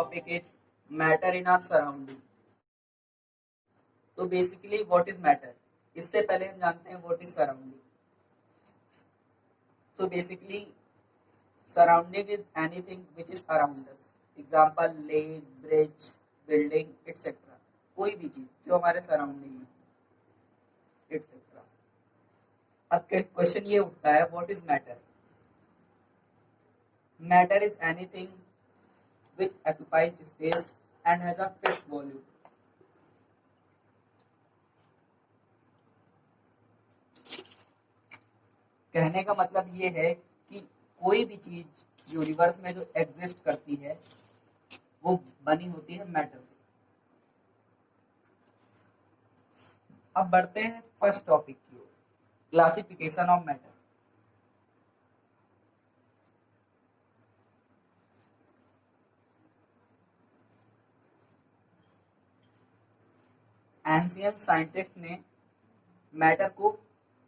topic is matter in our surrounding. तो basically what is matter, इससे पहले हम जानते हैं what is surrounding. So basically surrounding is anything which is around us. Example lake, bridge, building, etc. कोई भी चीज जो हमारे सराउंडिंग में etc. अब क्वेश्चन ये उठता है what is matter. Matter is anything which occupies space and has a fixed volume. कहने का मतलब ये है कि कोई भी चीज यूनिवर्स में जो एग्जिस्ट करती है वो बनी होती है मैटर से. अब बढ़ते हैं फर्स्ट टॉपिक की ओर, classification of matter. Ancient scientist ने मैटर को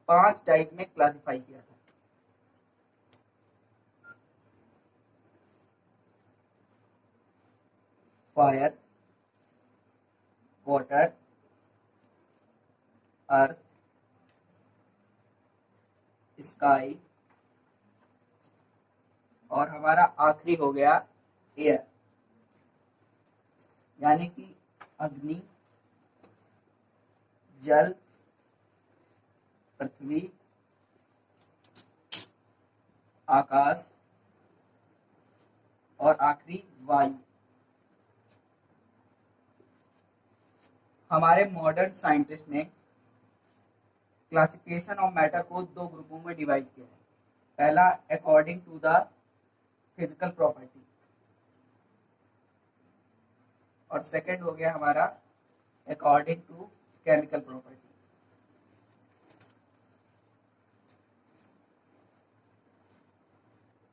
5 टाइप में क्लासिफाई किया था. फायर, वाटर, अर्थ, स्काई और हमारा आखिरी हो गया एयर, यानी कि अग्नि, जल, पृथ्वी, आकाश और आखिरी वायु. हमारे मॉडर्न साइंटिस्ट ने क्लासिफिकेशन ऑफ मैटर को 2 ग्रुपों में डिवाइड किया है. पहला according to the physical property और सेकंड हो गया हमारा according to chemical property.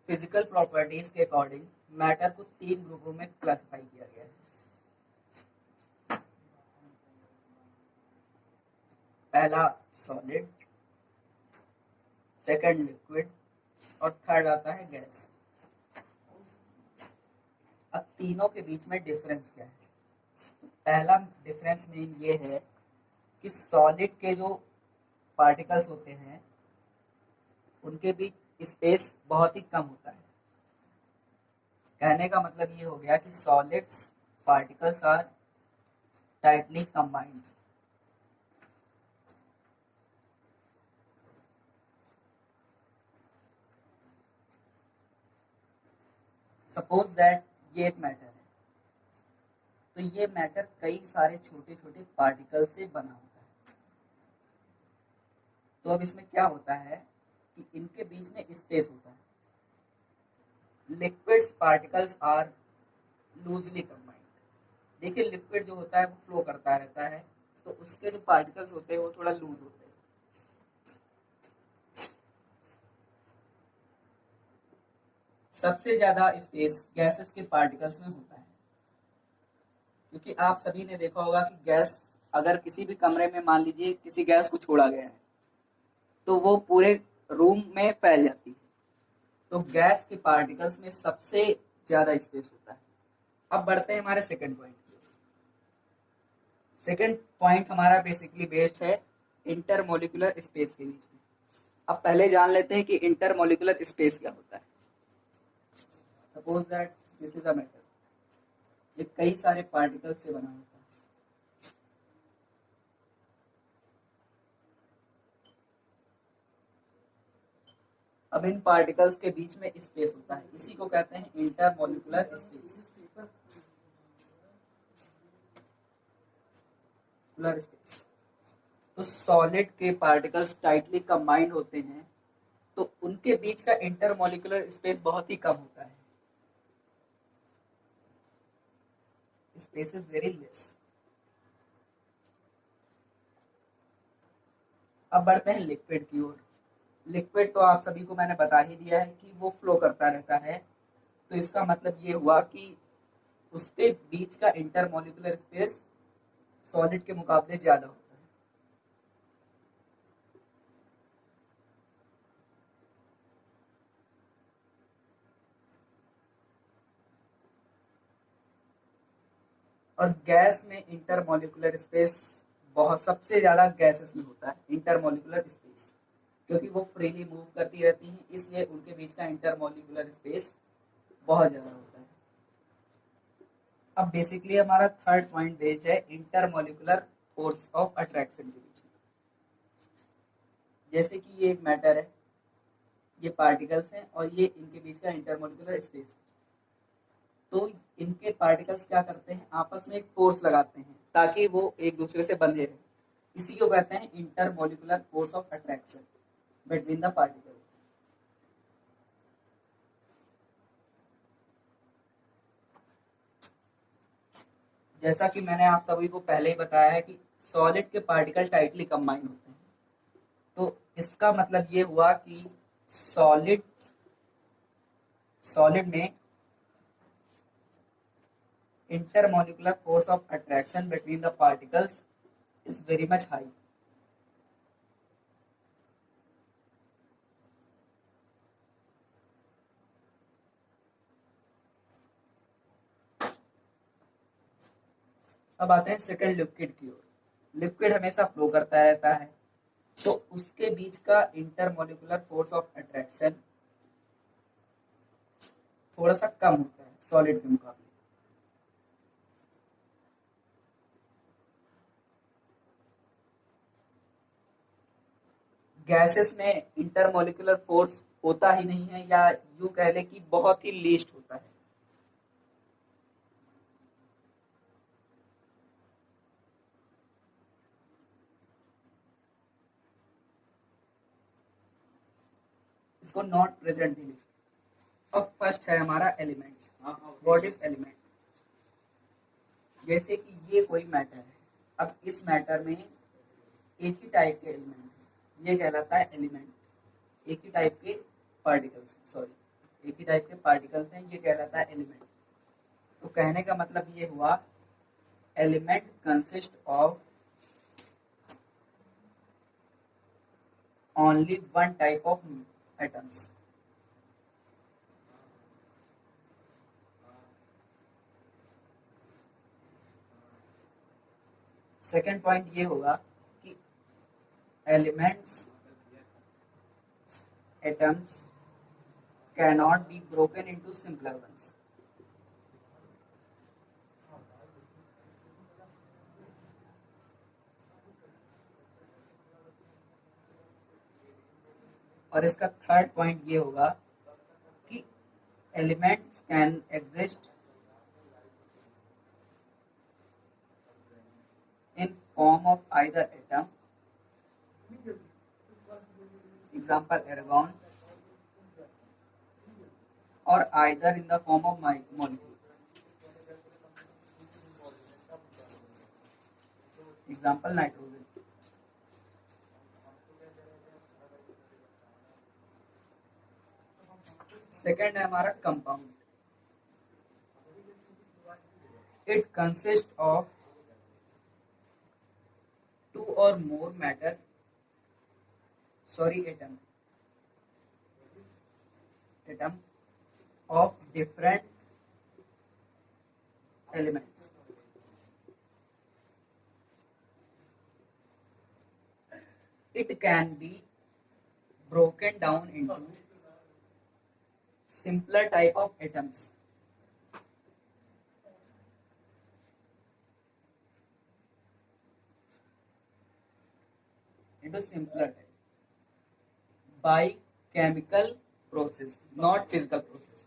Physical properties के अकॉर्डिंग मैटर को 3 ग्रुपों में क्लासिफाई किया गया है. पहला सॉलिड, सेकंड लिक्विड और थर्ड आता है गैस. अब तीनों के बीच में डिफरेंस क्या है? तो पहला डिफरेंस मेन ये है कि सॉलिड के जो पार्टिकल्स होते हैं उनके बीच स्पेस बहुत ही कम होता है. कहने का मतलब ये हो गया कि solids particles are tightly combined. Suppose that ये एक मैटर है, तो ये मैटर कई सारे छोटे छोटे पार्टिकल से बना होता है. तो अब इसमें क्या होता है कि इनके बीच में स्पेस होता है. Liquids particles are loosely combined. देखिए लिक्विड जो होता है वो फ्लो करता रहता है, तो उसके जो पार्टिकल्स होते हैं वो थोड़ा लूज होते हैं. सबसे ज्यादा स्पेस गैसेस के पार्टिकल्स में होता है, क्योंकि आप सभी ने देखा होगा कि गैस अगर किसी भी कमरे में मान लीजिए किसी गैस को छोड़ा गया है तो वो पूरे रूम में फैल जाती है. तो गैस के पार्टिकल्स में सबसे ज्यादा स्पेस होता है. अब बढ़ते हैं हमारे सेकंड पॉइंट. सेकंड पॉइंट हमारा बेसिकली बेस्ड है इंटरमोलिकुलर स्पेस के बीच में. अब पहले जान लेते हैं कि इंटरमोलिकुलर स्पेस क्या होता है. Suppose that this is a matter. ये कई सारे पार्टिकल से बना होता है. अब इन पार्टिकल्स के बीच में स्पेस होता है, इसी को कहते हैं इंटरमोलिकुलर स्पेस. तो सॉलिड के पार्टिकल्स टाइटली कंबाइंड होते हैं, तो उनके बीच का इंटरमोलिकुलर स्पेस बहुत ही कम होता है. Space is very less. अब बढ़ते हैं लिक्विड की ओर. लिक्विड तो आप सभी को मैंने बता ही दिया है कि वो फ्लो करता रहता है. तो इसका मतलब ये हुआ कि उसके बीच का इंटरमोलिकुलर स्पेस सॉलिड के मुकाबले ज्यादा होता है. और गैस में इंटरमोलिकुलर स्पेस बहुत सबसे ज्यादा गैसेस में होता है इंटरमोलिकुलर स्पेस, क्योंकि वो फ्रीली मूव करती रहती हैं, इसलिए उनके बीच का इंटरमोलिकुलर स्पेस बहुत ज्यादा होता है। अब बेसिकली हमारा थर्ड पॉइंट बेस्ड है इंटरमोलिकुलर फोर्स ऑफ अट्रैक्शन के बीच में। जैसे कि ये एक मैटर है, ये पार्टिकल्स हैं और ये इनके बीच का इंटरमोलिकुलर स्पेस। तो इनके पार्टिकल्स क्या करते हैं, आपस में एक फोर्स लगाते हैं ताकि वो एक दूसरे से बंधे रहे। इसी को कहते हैं intermolecular force of attraction between the particles. जैसा कि मैंने आप सभी को पहले ही बताया है कि सॉलिड के पार्टिकल टाइटली कंबाइन होते हैं, तो इसका मतलब ये हुआ कि सॉलिड सॉलिड में intermolecular force of attraction between the particles is very much high. अब आते हैं सेकंड लिक्विड की ओर। लिक्विड हमेशा फ्लो करता रहता है, तो उसके बीच का इंटरमोलिकुलर फोर्स ऑफ अट्रैक्शन थोड़ा सा कम होता है सॉलिड के मुकाबले। गैसेस में इंटरमोलिकुलर फोर्स होता ही नहीं है, या यूं कह ले कि बहुत ही लीस्ट होता है। इसको नॉट प्रेजेंट भी लिखते। अब फर्स्ट है हमारा एलिमेंट। What is element? जैसे कि ये कोई मैटर है, अब इस मैटर में एक ही टाइप के एलिमेंट है, ये कहलाता है एलिमेंट। एक ही टाइप के पार्टिकल्स, सॉरी एक ही टाइप के पार्टिकल्स हैं, ये कहलाता है एलिमेंट। तो कहने का मतलब ये हुआ element consist of only one type of atoms. Second point ये होगा कि elements atoms cannot be broken into simpler ones. और इसका थर्ड पॉइंट ये होगा कि elements can exist in form of either atom, example argon, or either in the form of molecule, example nitrogen. Second है हमारा compound. It consist of two or more matter, sorry atom of different elements. It can be broken down into simpler type of atoms. Into simpler type by chemical process, not physical process.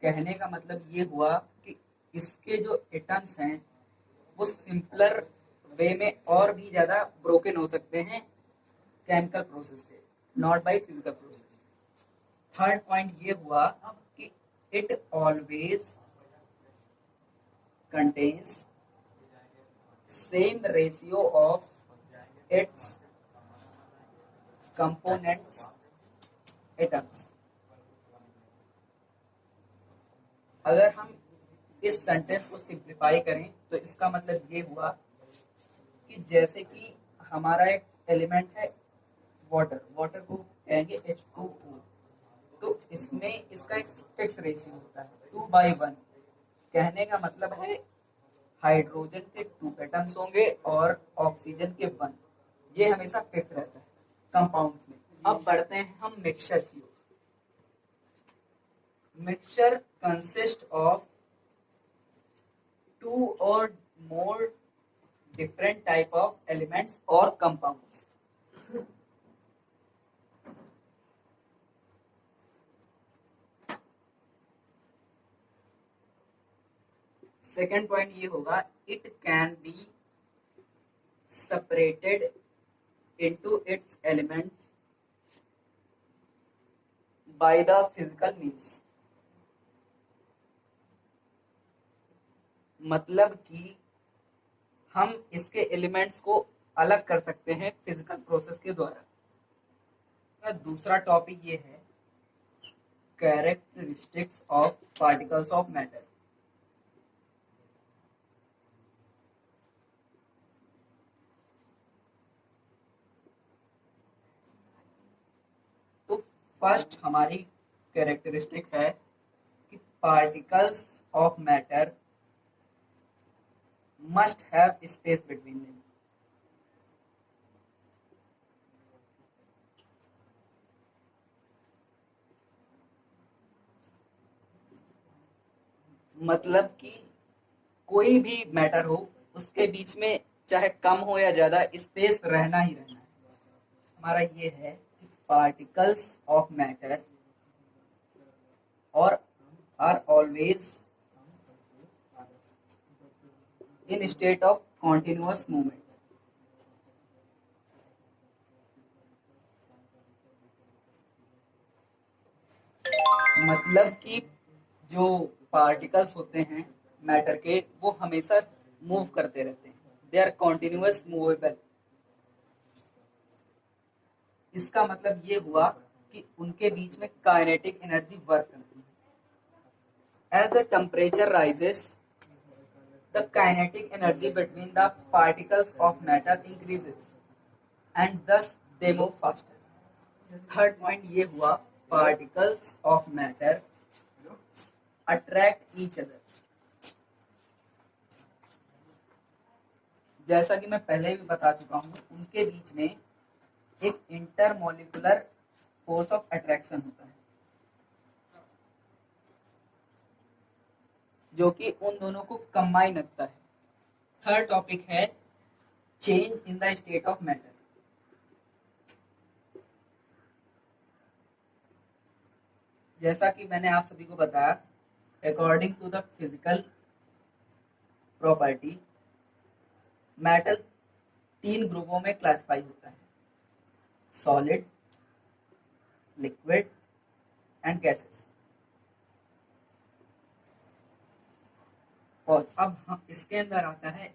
कहने का मतलब ये हुआ कि इसके जो atoms हैं वो सिंपलर वे में और भी ज्यादा ब्रोकन हो सकते हैं केमिकल प्रोसेस से, not by physical process. Third point ये हुआ कि it always contains same ratio of its components atoms. अगर हम इस सेंटेंस को सिंप्लीफाई करें तो इसका मतलब ये हुआ कि जैसे कि हमारा एक एलिमेंट है वाटर, वाटर को कहेंगे H2O। तो इसमें इसका एक फिक्स रेशियो होता है 2:1। कहने का मतलब है हाइड्रोजन के 2 एटम्स होंगे और ऑक्सीजन के 1। ये हमेशा फिक्स रहता है कंपाउंड्स में। अब बढ़ते हैं हम मिक्सचर की ओर। Mixture consist of 2 or more different type of elements or compounds। Second point ये होगा, it can be separated into its elements by the physical means। मतलब कि हम इसके एलिमेंट्स को अलग कर सकते हैं फिजिकल प्रोसेस के द्वारा। दूसरा टॉपिक ये है characteristics of particles of matter. तो फर्स्ट हमारी कैरेक्टरिस्टिक है कि particles of matter must have space between them। मतलब कि कोई भी मैटर हो उसके बीच में चाहे कम हो या ज्यादा स्पेस रहना ही रहना है। हमारा ये है कि पार्टिकल्स ऑफ मैटर और are always in state of continuous movement. मतलब कि जो पार्टिकल्स होते हैं मैटर के वो हमेशा मूव करते रहते हैं, दे आर कॉन्टिन्यूअस मूवेबल। इसका मतलब ये हुआ कि उनके बीच में काइनेटिक एनर्जी वर्क करती है। As the temperature rises the kinetic energy between the particles of matter increases and thus they move faster। Third point ये हुआ, particles of matter attract each other। जैसा कि मैं पहले भी बता चुका हूं, उनके बीच में एक इंटरमोलिकुलर फोर्स ऑफ अट्रैक्शन होता है जो कि उन दोनों को कंबाइन रखता है। थर्ड टॉपिक है change in the state of matter. जैसा कि मैंने आप सभी को बताया, according to the physical property matter 3 ग्रुपों में क्लासिफाई होता है, सॉलिड, लिक्विड एंड गैसेस। और अब हम इसके अंदर आता है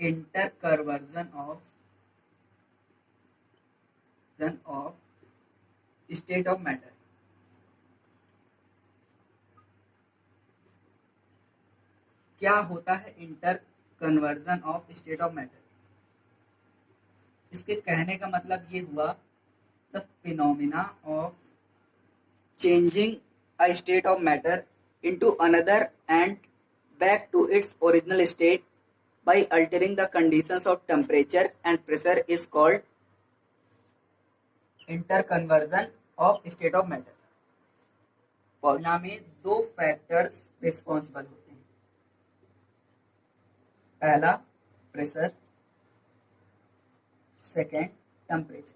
interconversion of state of matter. क्या होता है interconversion of state of matter? इसके कहने का मतलब ये हुआ, the phenomena of changing a state of matter into another and back to its original state by altering the conditions of temperature and pressure is called interconversion of state of matter। Formula में 2 factors responsible होते हैं, पहला pressure, second temperature.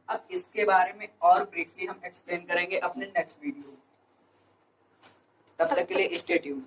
अब इसके बारे में और briefly हम एक्सप्लेन करेंगे अपने नेक्स्ट वीडियो। तब तक के लिए स्टे ट्यून्ड।